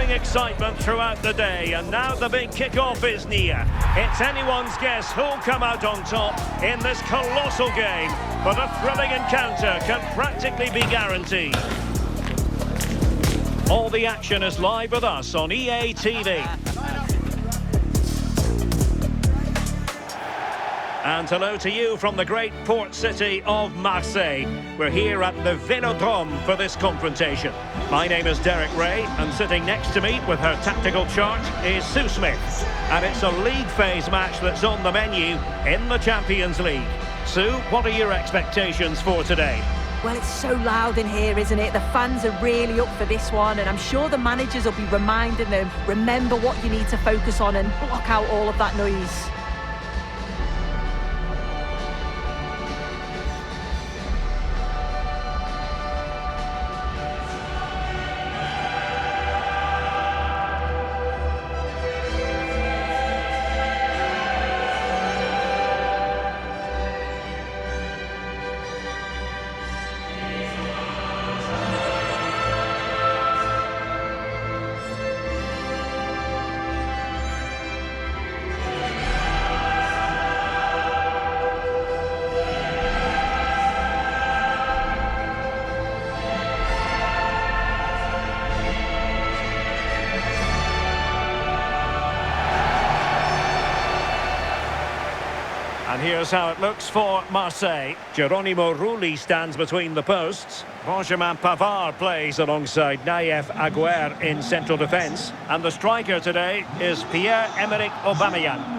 building excitement throughout the day, and now the big kick-off is near. It's anyone's guess who'll come out on top in this colossal game, but a thrilling encounter can practically be guaranteed. All the action is live with us on EA TV. And hello to you from the great port city of Marseille. We're here at the Velodrome for this confrontation. My name is Derek Ray, and sitting next to me with her tactical chart is Sue Smith. And it's a league phase match that's on the menu in the Champions League. Sue, what are your expectations for today? Well, it's so loud in here, isn't it? The fans are really up for this one, and I'm sure the managers will be reminding them, remember what you need to focus on and block out all of that noise. And here's how it looks for Marseille. Geronimo Rulli stands between the posts. Benjamin Pavard plays alongside Nayef Aguer in central defence. And the striker today is Pierre-Emerick Aubameyang.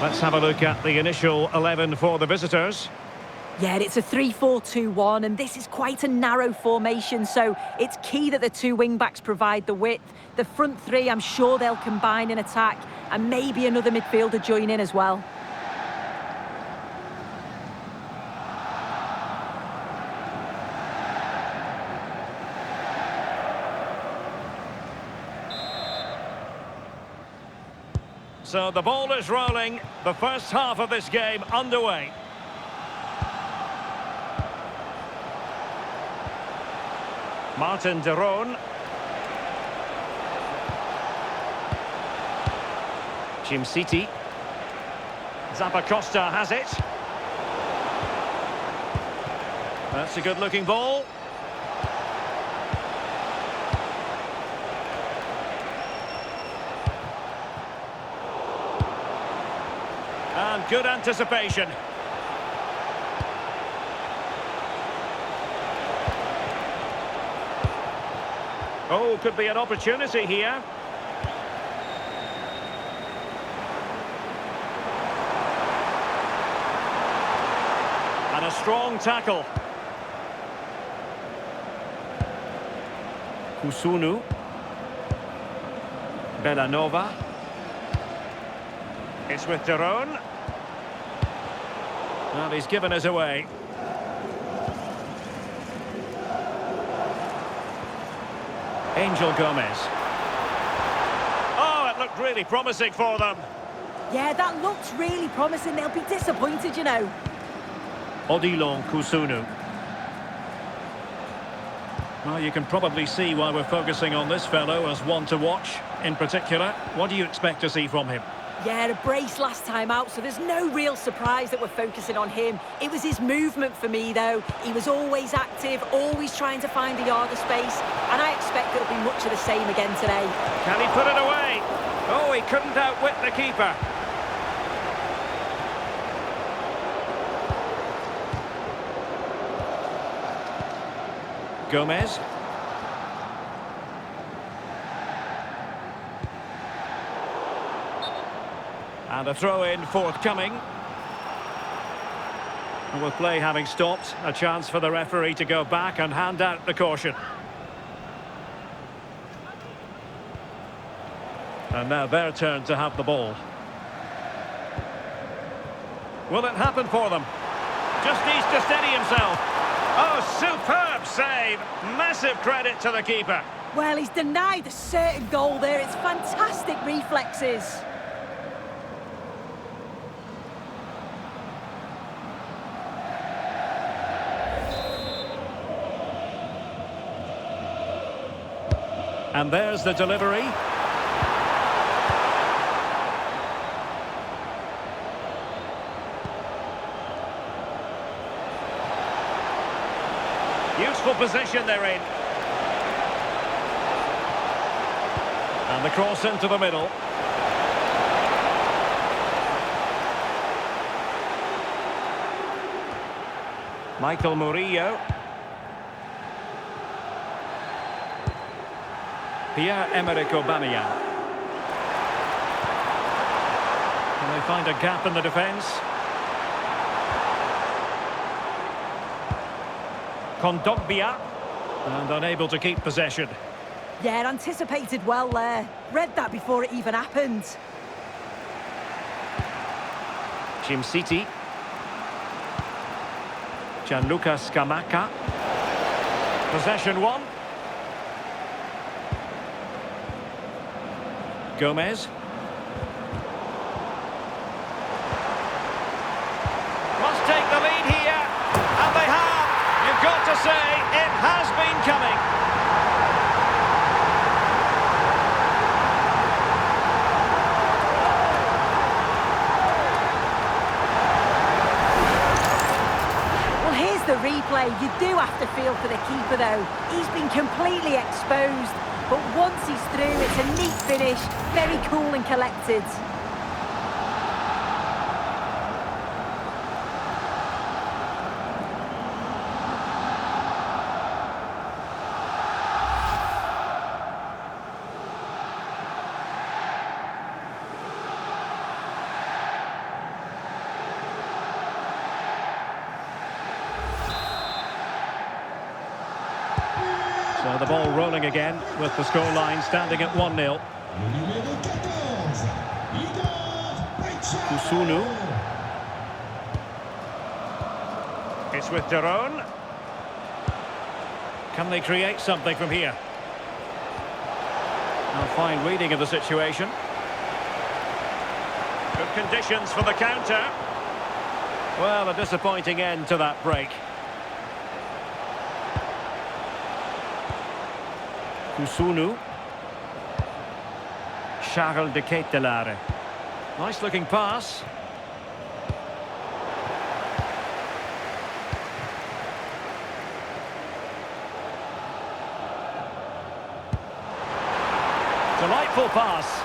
Let's have a look at the initial 11 for the visitors. Yeah, it's a 3-4-2-1, and this is quite a narrow formation, so it's key that the two wing-backs provide the width. The front three, I'm sure they'll combine in attack, and maybe another midfielder join in as well. So the ball is rolling, the first half of this game underway. Martin de Roon. Jim City. Zappacosta has it. That's a good-looking ball. And good anticipation. Oh, could be an opportunity here. And a strong tackle. Kusunu. Bellanova. It's with de Roon. Well, he's given us away. Angel Gomez. Oh, it looked really promising for them. Yeah, that looks really promising. They'll be disappointed, you know. Odilon Kusunu. Well, you can probably see why we're focusing on this fellow as one to watch in particular. What do you expect to see from him? Yeah, a brace last time out, so there's no real surprise that we're focusing on him. It was his movement for me, though. He was always active, always trying to find a yard of space, and I expect it'll be much of the same again today. Can he put it away? Oh, he couldn't outwit the keeper. Gomez. And a throw-in forthcoming. And with play having stopped, a chance for the referee to go back and hand out the caution. And now their turn to have the ball. Will it happen for them? Just needs to steady himself. Oh, superb save. Massive credit to the keeper. Well, he's denied a certain goal there. It's fantastic reflexes. And there's the delivery. Useful position they're in. And the cross into the middle. Michael Murillo. Pierre-Emerick Aubameyang. Can they find a gap in the defence? Kondogbia. And unable to keep possession. Yeah, anticipated well there. Read that before it even happened. Jim City. Gianluca Scamacca. Possession one. Gomez. Must take the lead here. And they have. You've got to say, it has been coming. Well, here's the replay. You do have to feel for the keeper, though. He's been completely exposed. But once he's through, it's a neat finish. Very cool and collected. So the ball rolling again with the scoreline standing at 1-0. Kusunu. It's with Daron. Can they create something from here? A fine reading of the situation. Good conditions for the counter. Well, a disappointing end to that break. Kusunu. Charles de Ketelare. Nice looking pass. Delightful pass.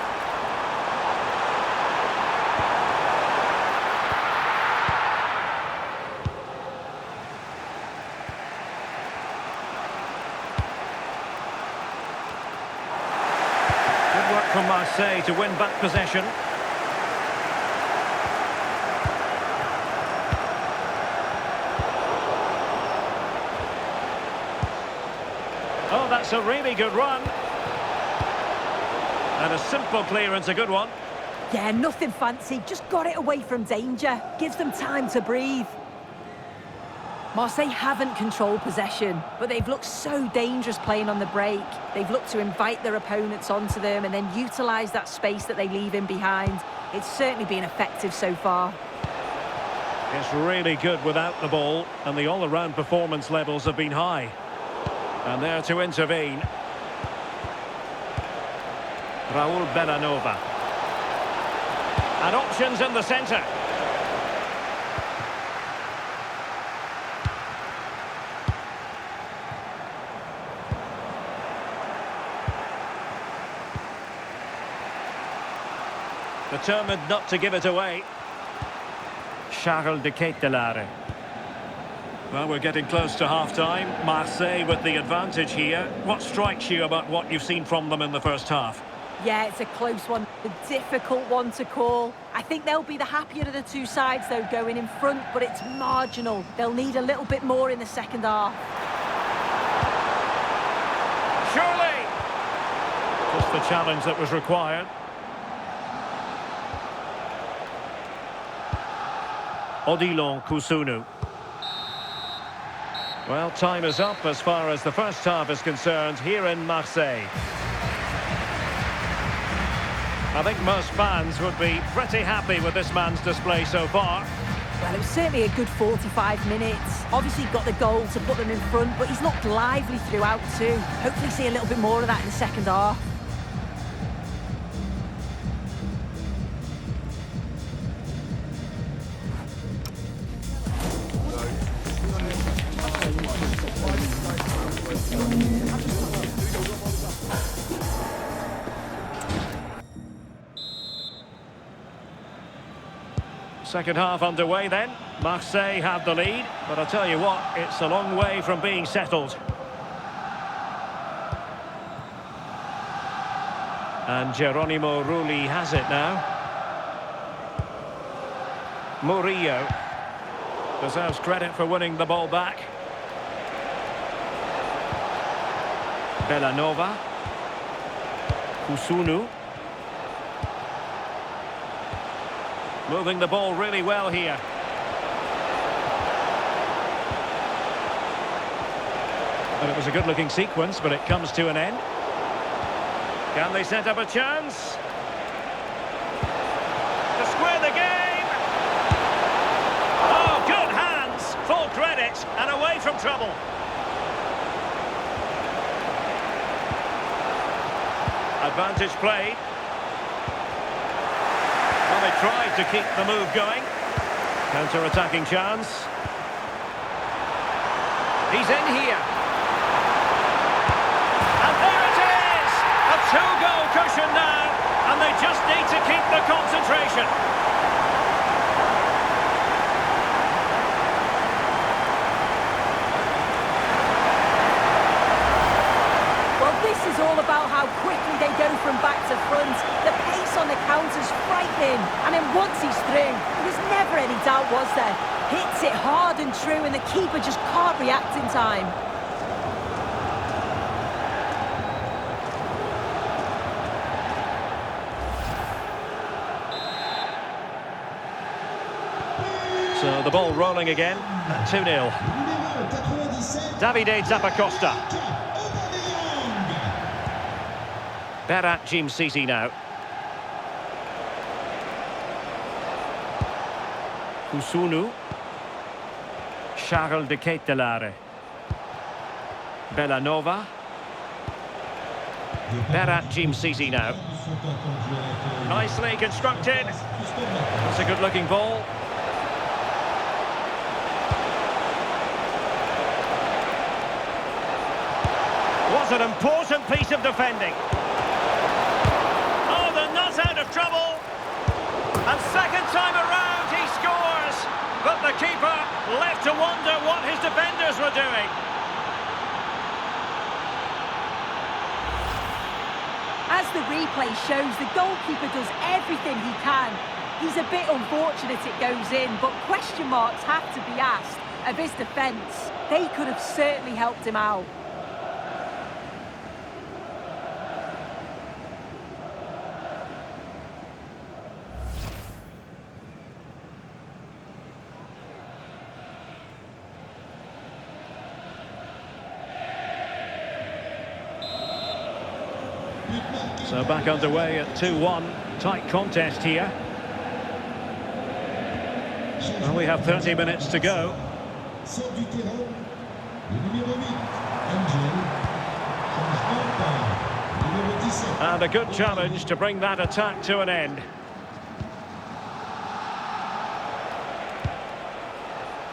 From Marseille to win back possession. Oh, that's a really good run. And a simple clearance, a good one. Yeah, nothing fancy, just got it away from danger. Gives them time to breathe. Marseille haven't controlled possession, but they've looked so dangerous playing on the break. They've looked to invite their opponents onto them and then utilise that space that they leave in behind. It's certainly been effective so far. It's really good without the ball, and the all-around performance levels have been high. And there to intervene. Raul Bellanova. And options in the centre. Determined not to give it away. Charles de Ketelare. Well, we're getting close to half-time. Marseille with the advantage here. What strikes you about what you've seen from them in the first half? Yeah, it's a close one, a difficult one to call. I think they'll be the happier of the two sides, though, going in front, but it's marginal. They'll need a little bit more in the second half. Surely! Just the challenge that was required. Odilon Kusunu. Well, time is up as far as the first half is concerned here in Marseille. I think most fans would be pretty happy with this man's display so far. Well, it was certainly a good 45 minutes. Obviously got the goal to put them in front, but he's looked lively throughout too. Hopefully see a little bit more of that in the second half. Second half underway then. Marseille have the lead, but I'll tell you what, it's a long way from being settled. And Geronimo Rulli has it now. Murillo deserves credit for winning the ball back. Bellanova. Kusunu. Moving the ball really well here. And it was a good-looking sequence, but it comes to an end. Can they set up a chance? To square the game! Oh, good hands! Full credit, and away from trouble. Advantage played. Well, they tried to keep the move going. Counter-attacking chance. He's in here. And there it is! A two-goal cushion now, and they just need to keep the concentration. Well, this is all about how quickly they go from back to front. The pace on the counter's frightening, and then once he's through, there was never any doubt, was there? Hits it hard and true, and the keeper just can't react in time. So the ball rolling again at 2-0. Davide Zappacosta. Berat Jim Sisi now. Kusunu. Charles de Ketelare. Bellanova. Berat Jim Sisi now. Nicely constructed. That's a good-looking ball. Was an important piece of defending. Oh, the nut out of trouble. And second time around he scores. But the keeper left to wonder what his defenders were doing. As the replay shows, the goalkeeper does everything he can. He's a bit unfortunate it goes in, but question marks have to be asked of his defence. They could have certainly helped him out. So back underway at 2-1. Tight contest here. Well, we have 30 minutes to go. And a good challenge to bring that attack to an end.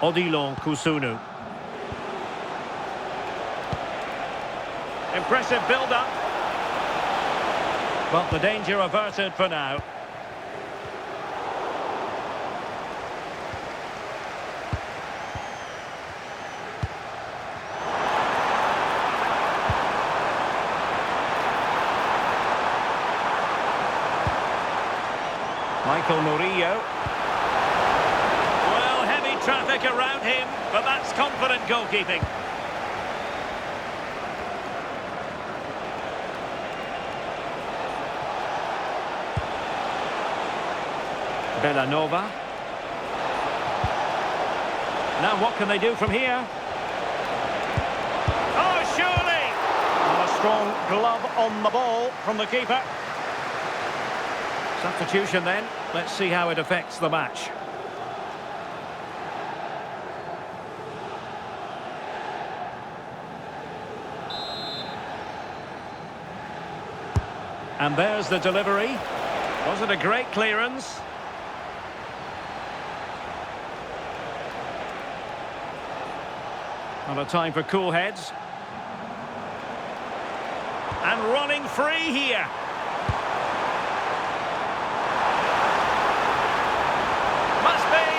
Odilon Kusunu. Impressive build-up. Well, the danger averted for now. Michael Murillo. Well, heavy traffic around him, but that's confident goalkeeping. Bellanova. Now what can they do from here? Oh, surely! And a strong glove on the ball from the keeper. Substitution then. Let's see how it affects the match. And there's the delivery. Was it a great clearance? Not a time for cool heads. And running free here. Must be.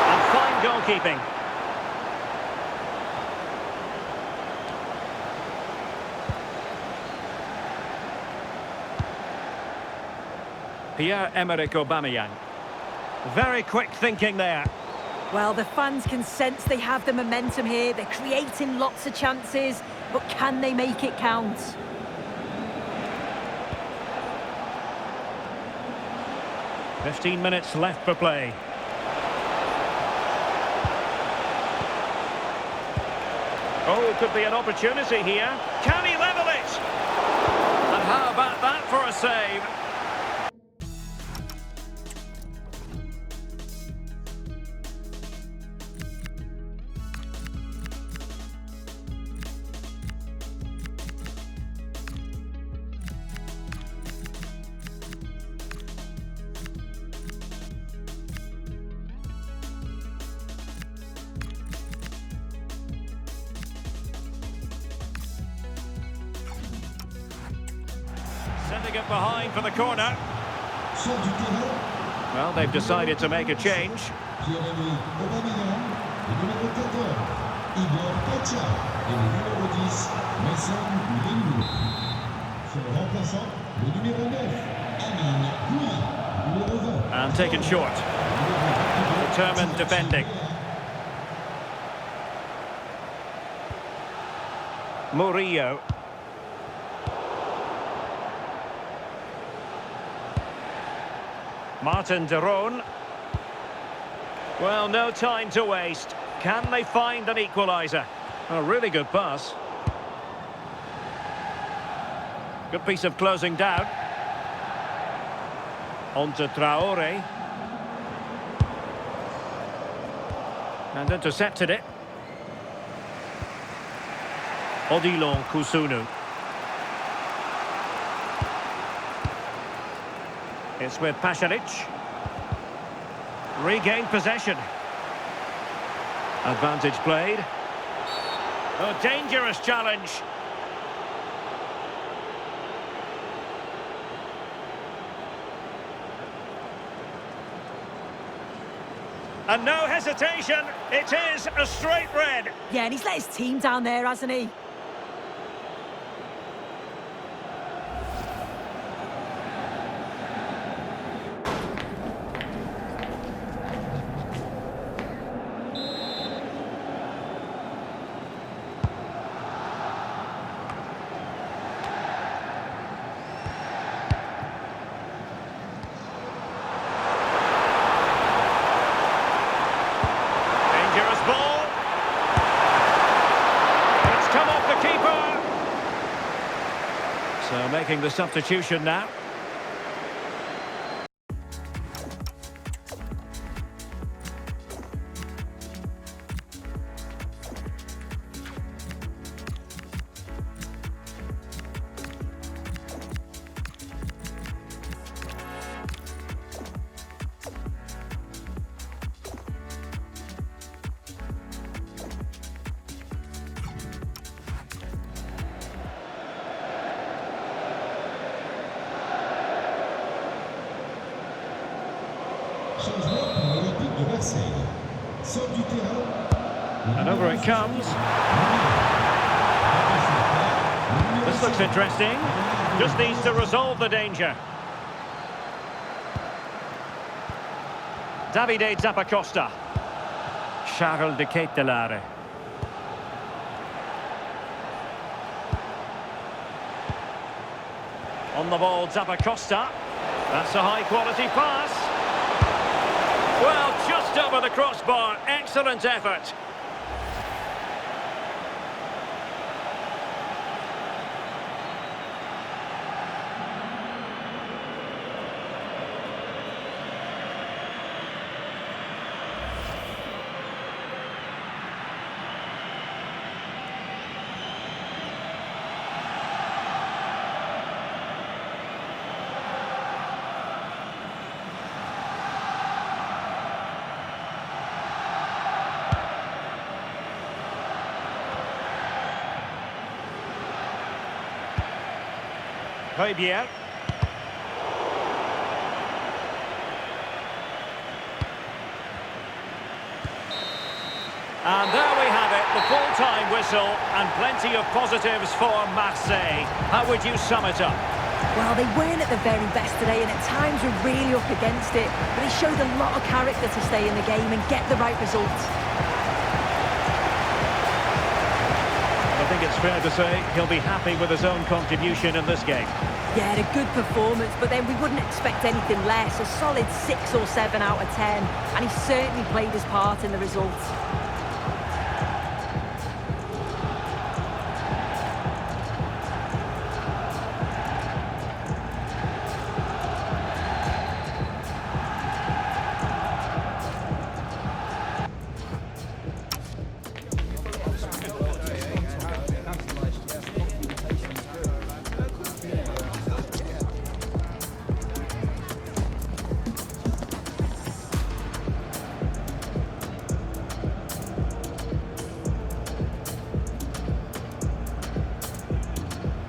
And fine goalkeeping. Pierre-Emerick Aubameyang. Very quick thinking there. Well, the fans can sense they have the momentum here. They're creating lots of chances, but can they make it count? "15 minutes left for play. Oh, could be an opportunity here. Can he level it? And how about that for a save? Setting it behind for the corner. Well, they've decided to make a change. And taken short. Determined defending. Murillo. Martin de Roon. Well, no time to waste. Can they find an equaliser? A really good pass. Good piece of closing down. On to Traore. And intercepted it. Odilon Kusunu. It's with Pasalic. Regained possession. Advantage played. A dangerous challenge. And no hesitation. It is a straight red. Yeah, and he's let his team down there, hasn't he? So making the substitution now. And over it comes. This looks interesting. Just needs to resolve the danger. Davide Zappacosta. Charles de Ketelare. On the ball, Zappacosta. That's a high-quality pass. Well, just over the crossbar. Excellent effort. Højbjerg. And there we have it, the full-time whistle, and plenty of positives for Marseille. How would you sum it up? Well, they weren't at the very best today, and at times were really up against it. But they showed a lot of character to stay in the game and get the right results. I think it's fair to say he'll be happy with his own contribution in this game. Yeah, a good performance, but then we wouldn't expect anything less. A solid 6 or 7 out of 10, and he certainly played his part in the results.